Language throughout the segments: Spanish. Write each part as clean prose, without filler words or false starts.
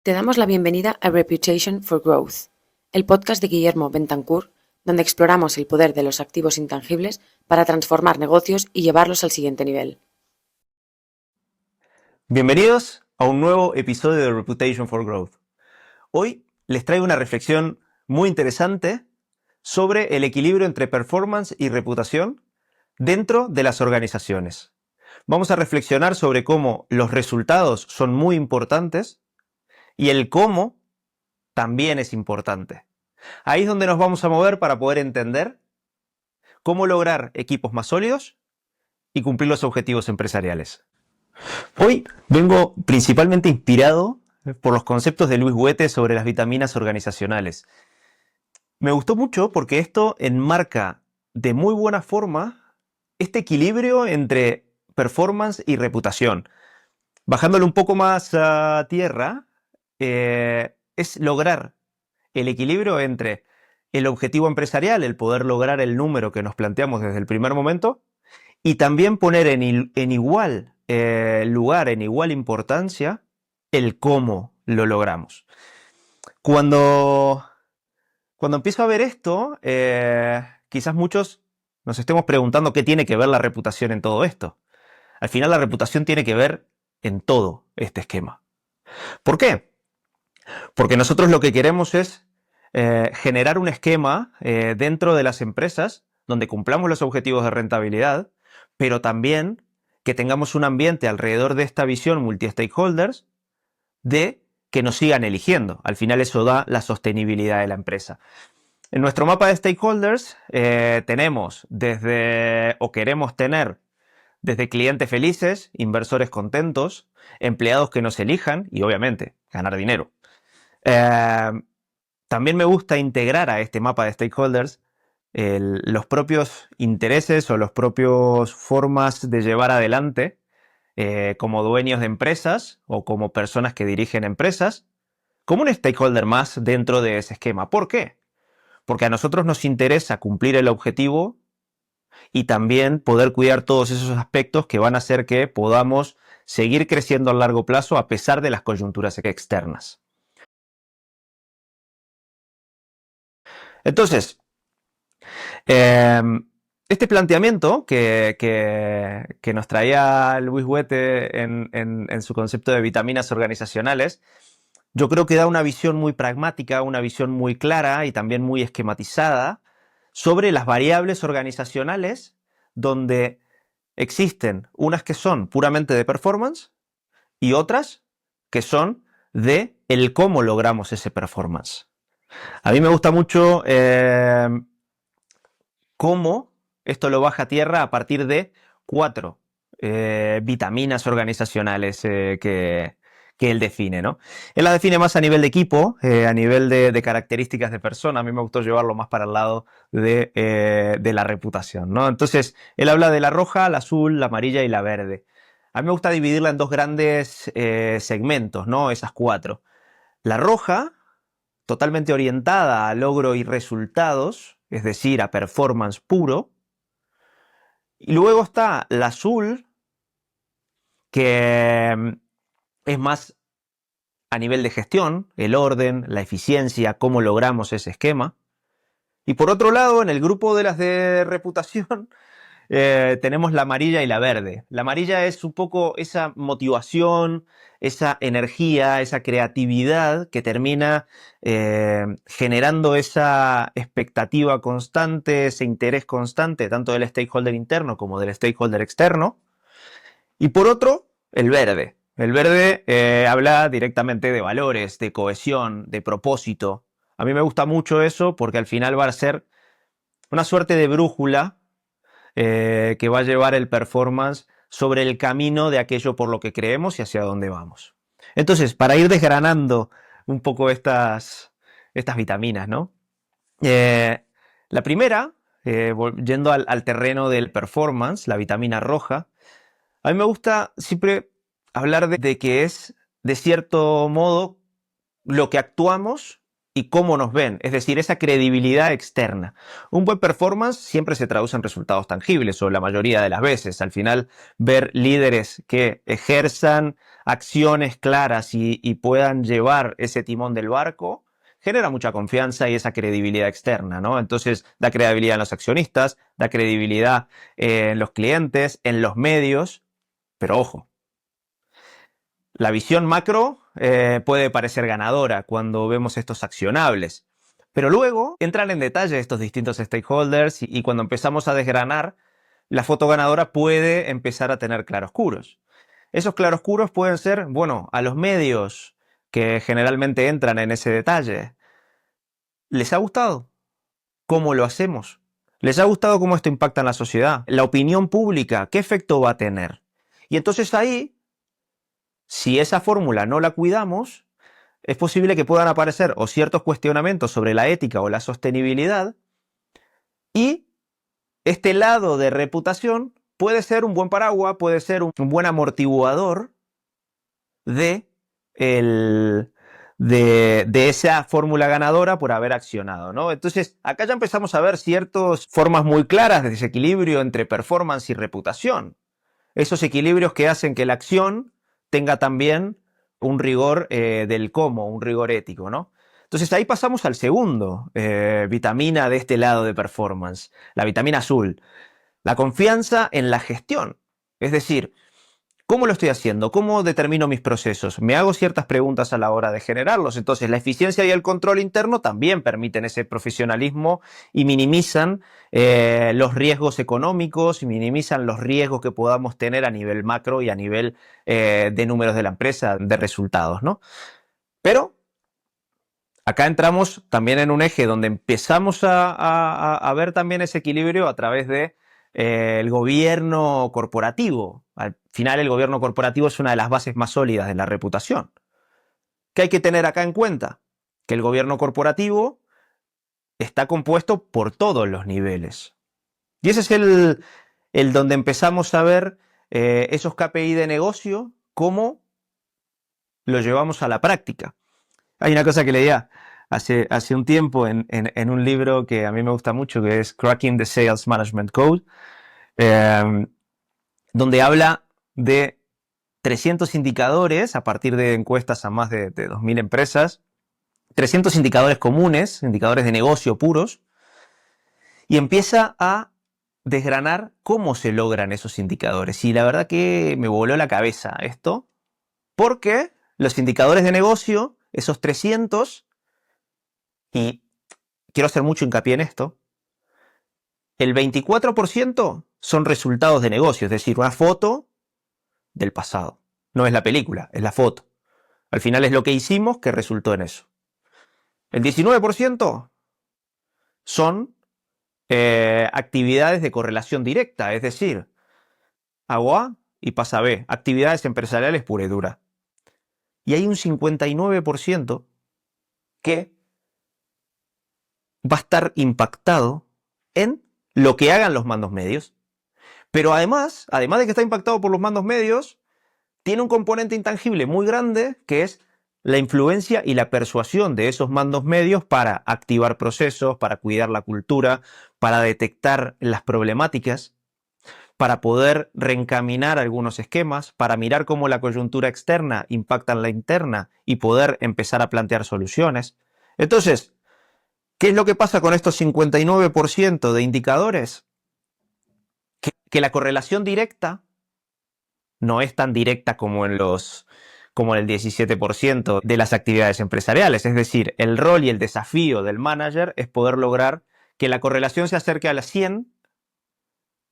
Te damos la bienvenida a Reputation for Growth, el podcast de Guillermo Bentancur, donde exploramos el poder de los activos intangibles para transformar negocios y llevarlos al siguiente nivel. Bienvenidos a un nuevo episodio de Reputation for Growth. Hoy les traigo una reflexión muy interesante sobre el equilibrio entre performance y reputación dentro de las organizaciones. Vamos a reflexionar sobre cómo los resultados son muy importantes y el cómo también es importante. Ahí es donde nos vamos a mover para poder entender cómo lograr equipos más sólidos y cumplir los objetivos empresariales. Hoy vengo principalmente inspirado por los conceptos de Luis Huete sobre las vitaminas organizacionales. Me gustó mucho porque esto enmarca de muy buena forma este equilibrio entre performance y reputación. Bajándolo un poco más a tierra, es lograr el equilibrio entre el objetivo empresarial, el poder lograr el número que nos planteamos desde el primer momento, y también poner en igual lugar, en igual importancia, el cómo lo logramos. Cuando empiezo a ver esto, quizás muchos nos estemos preguntando qué tiene que ver la reputación en todo esto. Al final la reputación tiene que ver en todo este esquema. ¿Por qué? Porque nosotros lo que queremos es generar un esquema dentro de las empresas donde cumplamos los objetivos de rentabilidad, pero también que tengamos un ambiente alrededor de esta visión multi-stakeholders de que nos sigan eligiendo. Al final eso da la sostenibilidad de la empresa. En nuestro mapa de stakeholders tenemos desde, o queremos tener, desde clientes felices, inversores contentos, empleados que nos elijan y obviamente ganar dinero. También me gusta integrar a este mapa de stakeholders los propios intereses o las propias formas de llevar adelante como dueños de empresas o como personas que dirigen empresas, como un stakeholder más dentro de ese esquema. ¿Por qué? Porque a nosotros nos interesa cumplir el objetivo y también poder cuidar todos esos aspectos que van a hacer que podamos seguir creciendo a largo plazo a pesar de las coyunturas externas. Entonces, este planteamiento que nos traía Luis Huete en su concepto de vitaminas organizacionales, yo creo que da una visión muy pragmática, una visión muy clara y también muy esquematizada sobre las variables organizacionales donde existen unas que son puramente de performance y otras que son de el cómo logramos ese performance. A mí me gusta mucho cómo esto lo baja a tierra a partir de 4 vitaminas organizacionales que él define, ¿no? Él la define más a nivel de equipo, a nivel de características de persona. A mí me gustó llevarlo más para el lado de la reputación, ¿no? Entonces, él habla de la roja, la azul, la amarilla y la verde. A mí me gusta dividirla en dos grandes segmentos, ¿no? Esas 4. La roja, totalmente orientada a logro y resultados, es decir, a performance puro. Y luego está la azul, que es más a nivel de gestión, el orden, la eficiencia, cómo logramos ese esquema. Y por otro lado, en el grupo de las de reputación, tenemos la amarilla y la verde. La amarilla es un poco esa motivación, esa energía, esa creatividad que termina generando esa expectativa constante, ese interés constante, tanto del stakeholder interno como del stakeholder externo. Y por otro, el verde. El verde habla directamente de valores, de cohesión, de propósito. A mí me gusta mucho eso porque al final va a ser una suerte de brújula que va a llevar el performance sobre el camino de aquello por lo que creemos y hacia dónde vamos. Entonces, para ir desgranando un poco estas vitaminas, ¿no? La primera, yendo al terreno del performance, la vitamina roja, a mí me gusta siempre hablar de que es, de cierto modo, lo que actuamos y cómo nos ven, es decir, esa credibilidad externa. Un buen performance siempre se traduce en resultados tangibles, o la mayoría de las veces. Al final, ver líderes que ejerzan acciones claras y puedan llevar ese timón del barco genera mucha confianza y esa credibilidad externa, ¿no? Entonces, da credibilidad en los accionistas, da credibilidad en los clientes, en los medios, pero ojo, la visión macro puede parecer ganadora cuando vemos estos accionables, pero luego entran en detalle estos distintos stakeholders y cuando empezamos a desgranar, la foto ganadora puede empezar a tener claroscuros. Esos claroscuros pueden ser, bueno, a los medios que generalmente entran en ese detalle. ¿Les ha gustado cómo lo hacemos? ¿Les ha gustado cómo esto impacta en la sociedad? ¿La opinión pública? ¿Qué efecto va a tener? Y entonces ahí, si esa fórmula no la cuidamos, es posible que puedan aparecer o ciertos cuestionamientos sobre la ética o la sostenibilidad, y este lado de reputación puede ser un buen paraguas, puede ser un buen amortiguador de, de esa fórmula ganadora por haber accionado, ¿no? Entonces, acá ya empezamos a ver ciertas formas muy claras de desequilibrio entre performance y reputación. Esos equilibrios que hacen que la acción tenga también un rigor del cómo, un rigor ético, ¿no? Entonces ahí pasamos al segundo vitamina de este lado de performance, la vitamina azul, la confianza en la gestión. Es decir, ¿cómo lo estoy haciendo? ¿Cómo determino mis procesos? Me hago ciertas preguntas a la hora de generarlos. Entonces, la eficiencia y el control interno también permiten ese profesionalismo y minimizan los riesgos económicos y minimizan los riesgos que podamos tener a nivel macro y a nivel de números de la empresa, de resultados, ¿no? Pero acá entramos también en un eje donde empezamos a ver también ese equilibrio a través de el gobierno corporativo. Al final, el gobierno corporativo es una de las bases más sólidas de la reputación. ¿Qué hay que tener acá en cuenta? Que el gobierno corporativo está compuesto por todos los niveles. Y ese es el donde empezamos a ver esos KPI de negocio, cómo lo llevamos a la práctica. Hay una cosa que leía hace un tiempo en un libro que a mí me gusta mucho, que es Cracking the Sales Management Code, eh, donde habla de 300 indicadores a partir de encuestas a más de 2.000 empresas, 300 indicadores comunes, indicadores de negocio puros, y empieza a desgranar cómo se logran esos indicadores. Y la verdad que me voló la cabeza esto, porque los indicadores de negocio, esos 300, y quiero hacer mucho hincapié en esto, el 24% son resultados de negocio, es decir, una foto del pasado. No es la película, es la foto. Al final es lo que hicimos que resultó en eso. El 19% son actividades de correlación directa, es decir, hago A y pasa B, actividades empresariales pura y dura. Y hay un 59% que va a estar impactado en lo que hagan los mandos medios. Pero además de que está impactado por los mandos medios, tiene un componente intangible muy grande, que es la influencia y la persuasión de esos mandos medios para activar procesos, para cuidar la cultura, para detectar las problemáticas, para poder reencaminar algunos esquemas, para mirar cómo la coyuntura externa impacta en la interna y poder empezar a plantear soluciones. Entonces, ¿qué es lo que pasa con estos 59% de indicadores? Que la correlación directa no es tan directa como en el 17% de las actividades empresariales. Es decir, el rol y el desafío del manager es poder lograr que la correlación se acerque a la 100,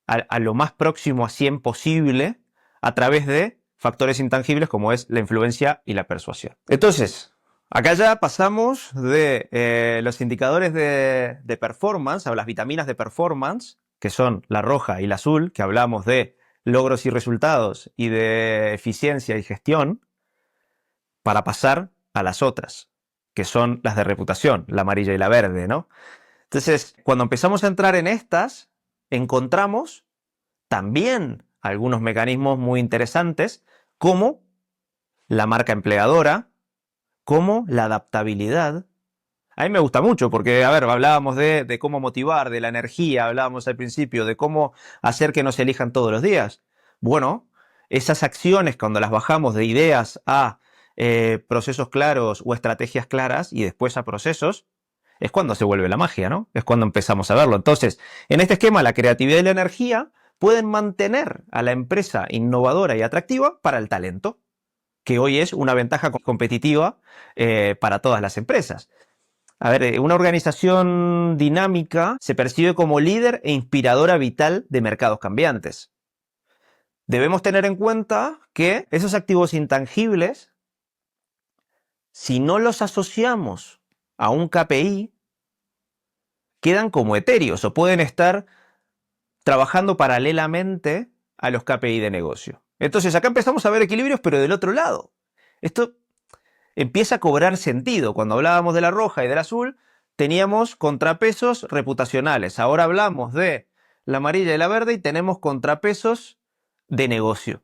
a lo más próximo a 100 posible, a través de factores intangibles como es la influencia y la persuasión. Entonces, acá ya pasamos de los indicadores de performance a las vitaminas de performance, que son la roja y la azul, que hablamos de logros y resultados y de eficiencia y gestión, para pasar a las otras, que son las de reputación, la amarilla y la verde, ¿no? Entonces, cuando empezamos a entrar en estas, encontramos también algunos mecanismos muy interesantes, como la marca empleadora, como la adaptabilidad. A mí me gusta mucho porque, a ver, hablábamos de cómo motivar, de la energía, hablábamos al principio, de cómo hacer que nos elijan todos los días. Bueno, esas acciones, cuando las bajamos de ideas a procesos claros o estrategias claras y después a procesos, es cuando se vuelve la magia, ¿no? Es cuando empezamos a verlo. Entonces, en este esquema, la creatividad y la energía pueden mantener a la empresa innovadora y atractiva para el talento, que hoy es una ventaja competitiva para todas las empresas. A ver, una organización dinámica se percibe como líder e inspiradora vital de mercados cambiantes. Debemos tener en cuenta que esos activos intangibles, si no los asociamos a un KPI, quedan como etéreos o pueden estar trabajando paralelamente a los KPI de negocio. Entonces acá empezamos a ver equilibrios, pero del otro lado. Esto empieza a cobrar sentido. Cuando hablábamos de la roja y del azul, teníamos contrapesos reputacionales. Ahora hablamos de la amarilla y la verde y tenemos contrapesos de negocio.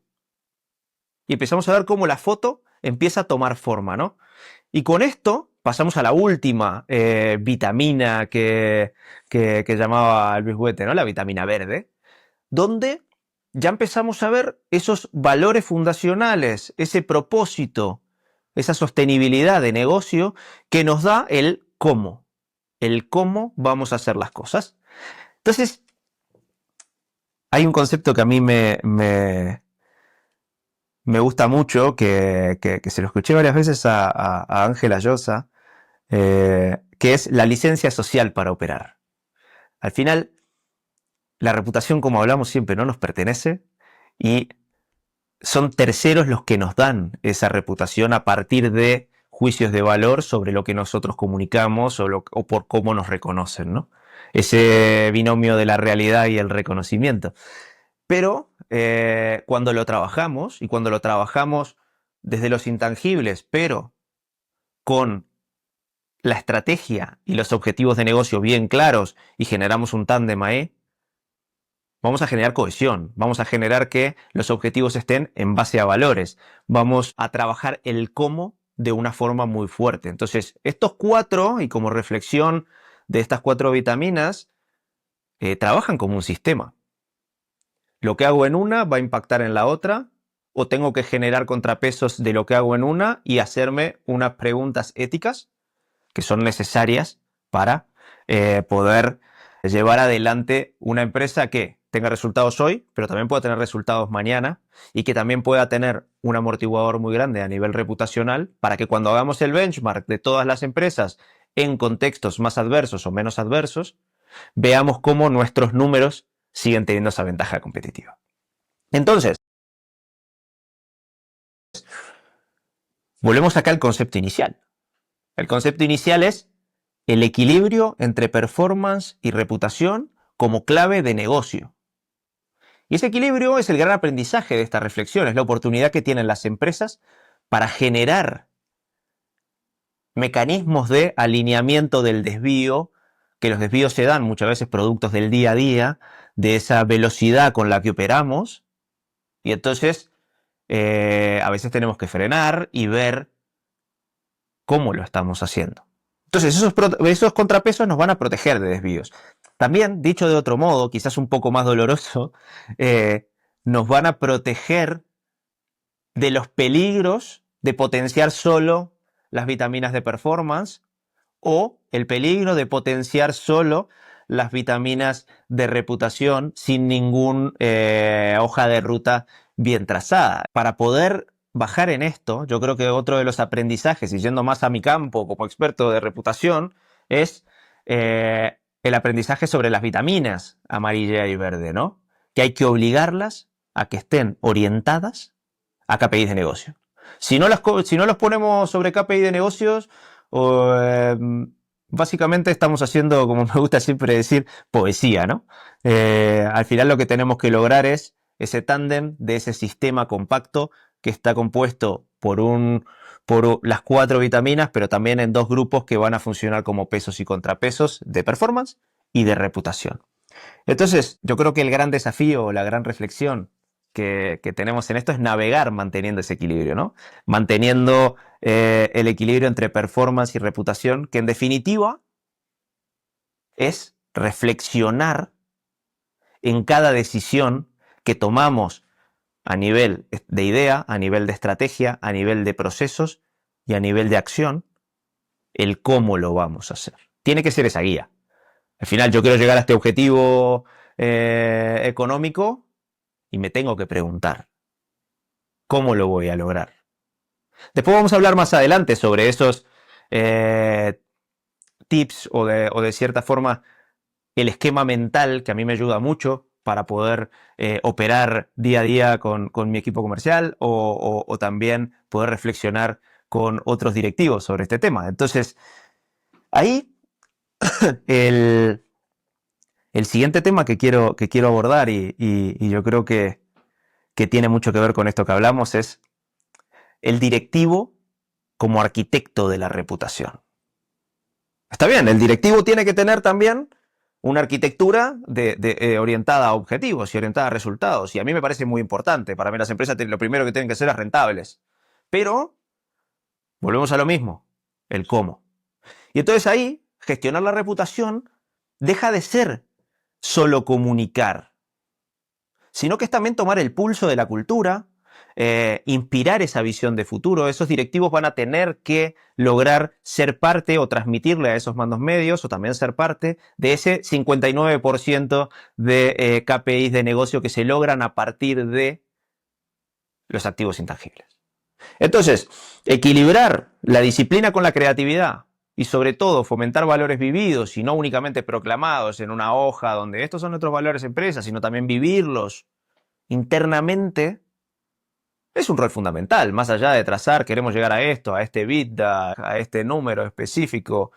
Y empezamos a ver cómo la foto empieza a tomar forma, ¿no? Y con esto pasamos a la última vitamina que llamaba Luis Huete, ¿no? La vitamina verde, donde ya empezamos a ver esos valores fundacionales, ese propósito, esa sostenibilidad de negocio que nos da el cómo vamos a hacer las cosas. Entonces, hay un concepto que a mí me gusta mucho, que se lo escuché varias veces a Ángela Llosa, que es la licencia social para operar. Al final, la reputación, como hablamos siempre, no nos pertenece y son terceros los que nos dan esa reputación a partir de juicios de valor sobre lo que nosotros comunicamos o por cómo nos reconocen, ¿no? Ese binomio de la realidad y el reconocimiento. Pero cuando lo trabajamos, y cuando lo trabajamos desde los intangibles, pero con la estrategia y los objetivos de negocio bien claros y generamos un tándem ahí, vamos a generar cohesión, vamos a generar que los objetivos estén en base a valores, vamos a trabajar el cómo de una forma muy fuerte. Entonces, estos cuatro, y como reflexión de estas cuatro vitaminas, trabajan como un sistema. Lo que hago en una va a impactar en la otra, o tengo que generar contrapesos de lo que hago en una y hacerme unas preguntas éticas que son necesarias para poder llevar adelante una empresa que tenga resultados hoy, pero también pueda tener resultados mañana y que también pueda tener un amortiguador muy grande a nivel reputacional para que cuando hagamos el benchmark de todas las empresas en contextos más adversos o menos adversos, veamos cómo nuestros números siguen teniendo esa ventaja competitiva. Entonces, volvemos acá al concepto inicial. El concepto inicial es el equilibrio entre performance y reputación como clave de negocio. Y ese equilibrio es el gran aprendizaje de esta reflexión, es la oportunidad que tienen las empresas para generar mecanismos de alineamiento del desvío, que los desvíos se dan muchas veces productos del día a día, de esa velocidad con la que operamos, y entonces a veces tenemos que frenar y ver cómo lo estamos haciendo. Entonces esos contrapesos nos van a proteger de desvíos. También, dicho de otro modo, quizás un poco más doloroso, nos van a proteger de los peligros de potenciar solo las vitaminas de performance o el peligro de potenciar solo las vitaminas de reputación sin ninguna hoja de ruta bien trazada. Para poder bajar en esto, yo creo que otro de los aprendizajes, y yendo más a mi campo como experto de reputación, es el aprendizaje sobre las vitaminas amarilla y verde, ¿no? Que hay que obligarlas a que estén orientadas a KPIs de negocio. Si no los ponemos sobre KPI de negocios, básicamente estamos haciendo, como me gusta siempre decir, poesía, ¿no? Al final lo que tenemos que lograr es ese tándem de ese sistema compacto que está compuesto por las 4 vitaminas, pero también en 2 grupos que van a funcionar como pesos y contrapesos de performance y de reputación. Entonces, yo creo que el gran desafío, la gran reflexión que tenemos en esto es navegar manteniendo ese equilibrio, ¿no? Manteniendo el equilibrio entre performance y reputación, que en definitiva es reflexionar en cada decisión que tomamos a nivel de idea, a nivel de estrategia, a nivel de procesos y a nivel de acción, el cómo lo vamos a hacer. Tiene que ser esa guía. Al final yo quiero llegar a este objetivo económico y me tengo que preguntar, ¿cómo lo voy a lograr? Después vamos a hablar más adelante sobre esos tips o de cierta forma el esquema mental que a mí me ayuda mucho para poder operar día a día con mi equipo comercial o también poder reflexionar con otros directivos sobre este tema. Entonces, ahí el siguiente tema que quiero abordar y yo creo que tiene mucho que ver con esto que hablamos es el directivo como arquitecto de la reputación. Está bien, el directivo tiene que tener también una arquitectura orientada a objetivos y orientada a resultados. Y a mí me parece muy importante. Para mí las empresas lo primero que tienen que ser es rentables. Pero volvemos a lo mismo, el cómo. Y entonces ahí, gestionar la reputación deja de ser solo comunicar, sino que es también tomar el pulso de la cultura, inspirar esa visión de futuro. Esos directivos van a tener que lograr ser parte o transmitirle a esos mandos medios o también ser parte de ese 59% de KPIs de negocio que se logran a partir de los activos intangibles. Entonces, equilibrar la disciplina con la creatividad y sobre todo fomentar valores vividos y no únicamente proclamados en una hoja donde estos son nuestros valores empresa, sino también vivirlos internamente, es un rol fundamental. Más allá de trazar, queremos llegar a esto, a este EBITDA, a este número específico,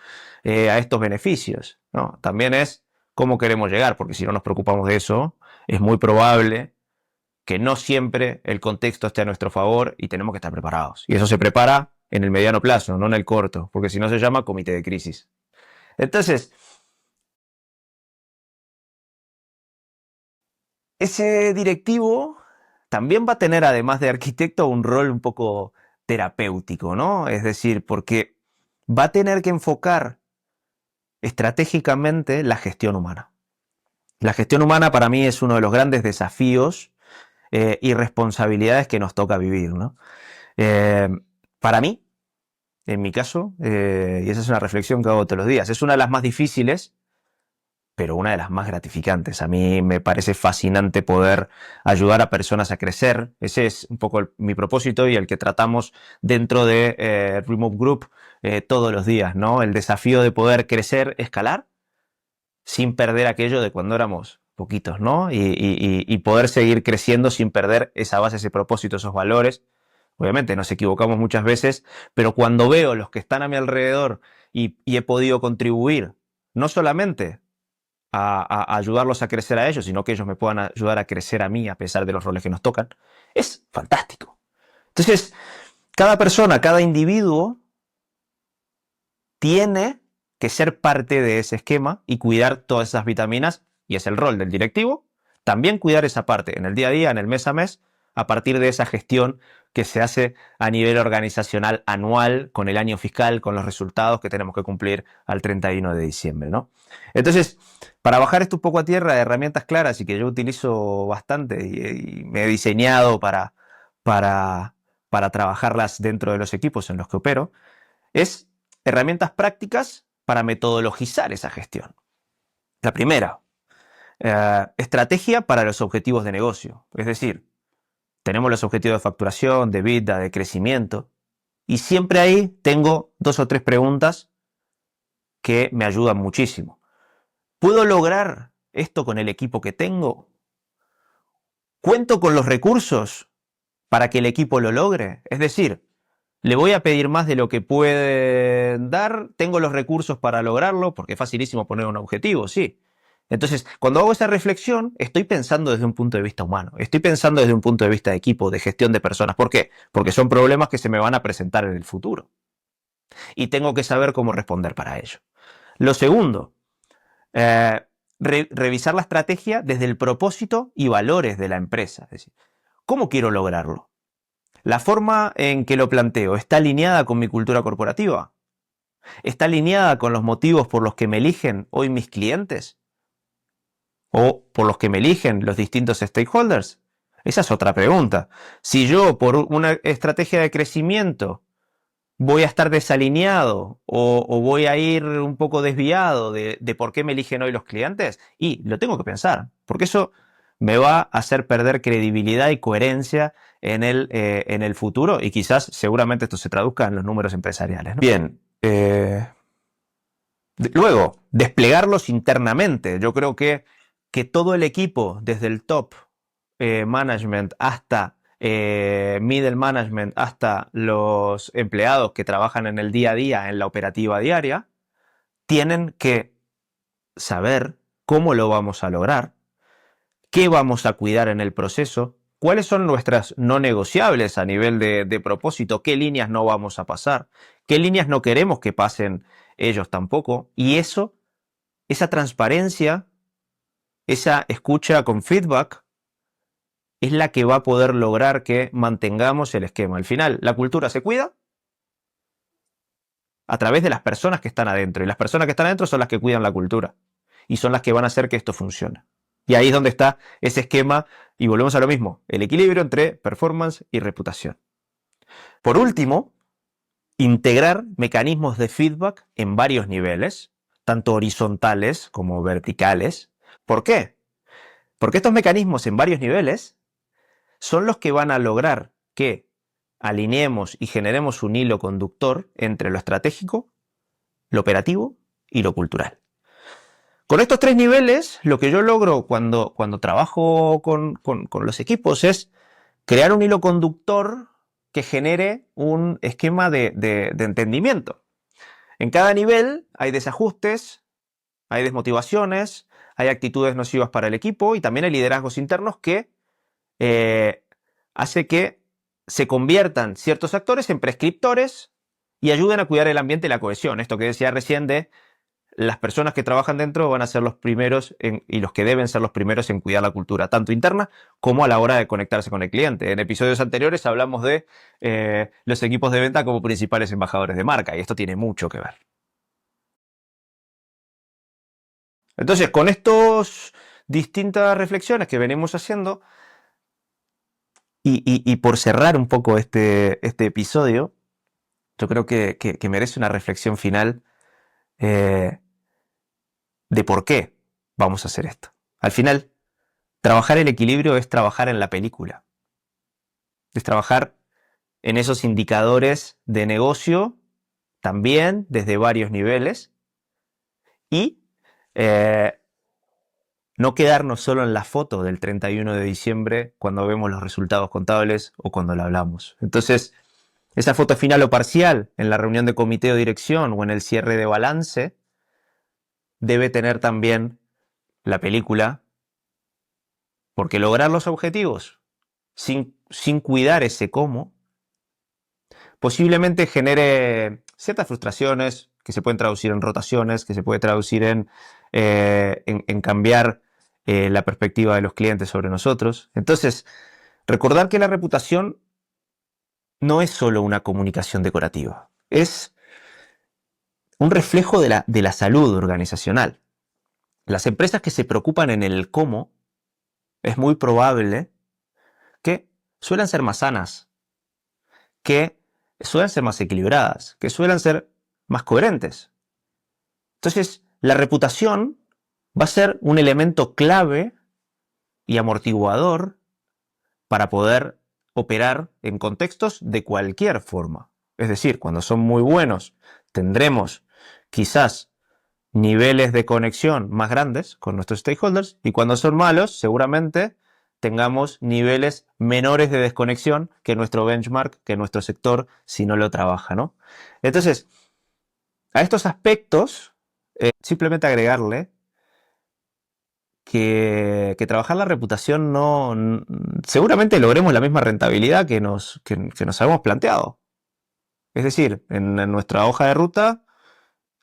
a estos beneficios, ¿no? También es cómo queremos llegar, porque si no nos preocupamos de eso, es muy probable que no siempre el contexto esté a nuestro favor y tenemos que estar preparados. Y eso se prepara en el mediano plazo, no en el corto, porque si no se llama comité de crisis. Entonces, ese directivo también va a tener, además de arquitecto, un rol un poco terapéutico, ¿no? Es decir, porque va a tener que enfocar estratégicamente la gestión humana. La gestión humana para mí es uno de los grandes desafíos y responsabilidades que nos toca vivir, ¿no? Para mí, en mi caso, y esa es una reflexión que hago todos los días, es una de las más difíciles, pero una de las más gratificantes. A mí me parece fascinante poder ayudar a personas a crecer. Ese es un poco mi propósito y el que tratamos dentro de Remote Group todos los días, ¿no? El desafío de poder crecer, escalar, sin perder aquello de cuando éramos poquitos, ¿no? Y poder seguir creciendo sin perder esa base, ese propósito, esos valores. Obviamente nos equivocamos muchas veces, pero cuando veo los que están a mi alrededor y he podido contribuir, no solamente a ayudarlos a crecer a ellos, sino que ellos me puedan ayudar a crecer a mí a pesar de los roles que nos tocan, es fantástico. Entonces, cada persona, cada individuo tiene que ser parte de ese esquema y cuidar todas esas vitaminas, y es el rol del directivo, también cuidar esa parte en el día a día, en el mes a mes, a partir de esa gestión que se hace a nivel organizacional anual, con el año fiscal, con los resultados que tenemos que cumplir al 31 de diciembre, ¿no? Entonces, para bajar esto un poco a tierra, herramientas claras y que yo utilizo bastante y me he diseñado para trabajarlas dentro de los equipos en los que opero, es herramientas prácticas para metodologizar esa gestión. La primera, estrategia para los objetivos de negocio. Es decir, tenemos los objetivos de facturación, de EBITDA, de crecimiento, y siempre ahí tengo 2 o 3 preguntas que me ayudan muchísimo. ¿Puedo lograr esto con el equipo que tengo? ¿Cuento con los recursos para que el equipo lo logre? Es decir, ¿le voy a pedir más de lo que pueden dar? ¿Tengo los recursos para lograrlo? Porque es facilísimo poner un objetivo, sí. Entonces, cuando hago esa reflexión, estoy pensando desde un punto de vista humano. Estoy pensando desde un punto de vista de equipo, de gestión de personas. ¿Por qué? Porque son problemas que se me van a presentar en el futuro. Y tengo que saber cómo responder para ello. Lo segundo, revisar la estrategia desde el propósito y valores de la empresa. Es decir, ¿Cómo quiero lograrlo? ¿La forma en que lo planteo está alineada con mi cultura corporativa? ¿Está alineada con los motivos por los que me eligen hoy mis clientes? ¿O por los que me eligen los distintos stakeholders? Esa es otra pregunta. Si yo por una estrategia de crecimiento voy a estar desalineado o voy a ir un poco desviado de por qué me eligen hoy los clientes, y lo tengo que pensar, porque eso me va a hacer perder credibilidad y coherencia en el futuro, y quizás seguramente esto se traduzca en los números empresariales, ¿no? Bien, luego, desplegarlos internamente. Yo creo que todo el equipo, desde el top management hasta middle management, hasta los empleados que trabajan en el día a día, en la operativa diaria, tienen que saber cómo lo vamos a lograr, qué vamos a cuidar en el proceso, cuáles son nuestras no negociables a nivel de propósito, qué líneas no vamos a pasar, qué líneas no queremos que pasen ellos tampoco, y esa transparencia, esa escucha con feedback, es la que va a poder lograr que mantengamos el esquema. Al final, la cultura se cuida a través de las personas que están adentro, y las personas que están adentro son las que cuidan la cultura, y son las que van a hacer que esto funcione. Y ahí es donde está ese esquema, y volvemos a lo mismo, el equilibrio entre performance y reputación. Por último, integrar mecanismos de feedback en varios niveles, tanto horizontales como verticales. ¿Por qué? Porque estos mecanismos en varios niveles son los que van a lograr que alineemos y generemos un hilo conductor entre lo estratégico, lo operativo y lo cultural. Con estos tres niveles, lo que yo logro cuando trabajo con los equipos es crear un hilo conductor que genere un esquema de entendimiento. En cada nivel hay desajustes, hay desmotivaciones, hay actitudes nocivas para el equipo, y también hay liderazgos internos que hace que se conviertan ciertos actores en prescriptores y ayuden a cuidar el ambiente y la cohesión. Esto que decía recién de las personas que trabajan dentro van a ser los primeros y los que deben ser los primeros en cuidar la cultura, tanto interna como a la hora de conectarse con el cliente. En episodios anteriores hablamos de los equipos de venta como principales embajadores de marca, y esto tiene mucho que ver. Entonces, con estas distintas reflexiones que venimos haciendo, y por cerrar un poco este episodio, yo creo que merece una reflexión final de por qué vamos a hacer esto. Al final, trabajar el equilibrio es trabajar en la película. Es trabajar en esos indicadores de negocio también desde varios niveles, y no quedarnos solo en la foto del 31 de diciembre cuando vemos los resultados contables o cuando lo hablamos. Entonces, esa foto final o parcial en la reunión de comité o dirección o en el cierre de balance debe tener también la película, porque lograr los objetivos sin cuidar ese cómo posiblemente genere ciertas frustraciones que se pueden traducir en rotaciones, que se puede traducir en cambiar la perspectiva de los clientes sobre nosotros. Entonces, recordar que la reputación no es solo una comunicación decorativa, es un reflejo de la salud organizacional. Las empresas que se preocupan en el cómo, es muy probable que suelen ser más sanas, que suelen ser más equilibradas, que suelen ser más coherentes. Entonces, la reputación va a ser un elemento clave y amortiguador para poder operar en contextos de cualquier forma. Es decir, cuando son muy buenos, tendremos quizás niveles de conexión más grandes con nuestros stakeholders, y cuando son malos, seguramente tengamos niveles menores de desconexión que nuestro benchmark, que nuestro sector, si no lo trabaja, ¿no? Entonces, a estos aspectos, simplemente agregarle que trabajar la reputación seguramente logremos la misma rentabilidad que nos habíamos planteado. Es decir, en nuestra hoja de ruta,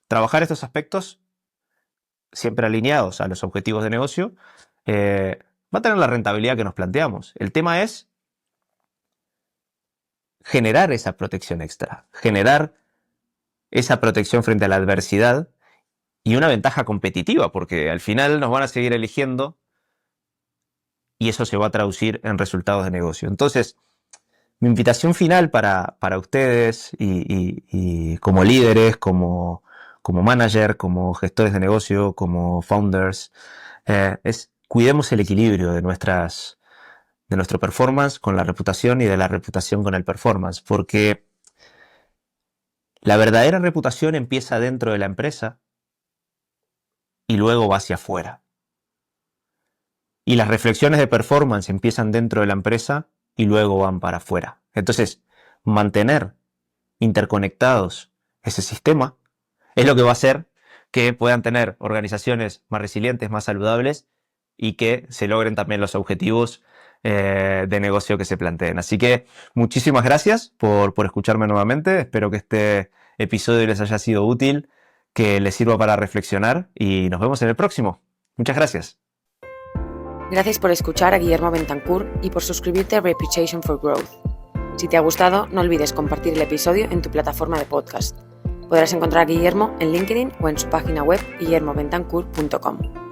trabajar estos aspectos siempre alineados a los objetivos de negocio va a tener la rentabilidad que nos planteamos. El tema es generar esa protección extra, generar esa protección frente a la adversidad y una ventaja competitiva, porque al final nos van a seguir eligiendo y eso se va a traducir en resultados de negocio. Entonces, mi invitación final para ustedes y como líderes, como manager, como gestores de negocio, como founders, es cuidemos el equilibrio de nuestro performance con la reputación y de la reputación con el performance, porque la verdadera reputación empieza dentro de la empresa y luego va hacia afuera. Y las reflexiones de performance empiezan dentro de la empresa y luego van para afuera. Entonces, mantener interconectados ese sistema es lo que va a hacer que puedan tener organizaciones más resilientes, más saludables y que se logren también los objetivos de negocio que se planteen. Así que muchísimas gracias por escucharme nuevamente. Espero que este episodio les haya sido útil, que les sirva para reflexionar y nos vemos en el próximo. Muchas gracias. Gracias por escuchar a Guillermo Bentancur y por suscribirte a Reputation for Growth. Si te ha gustado, no olvides compartir el episodio en tu plataforma de podcast. Podrás encontrar a Guillermo en LinkedIn o en su página web guillermobentancur.com.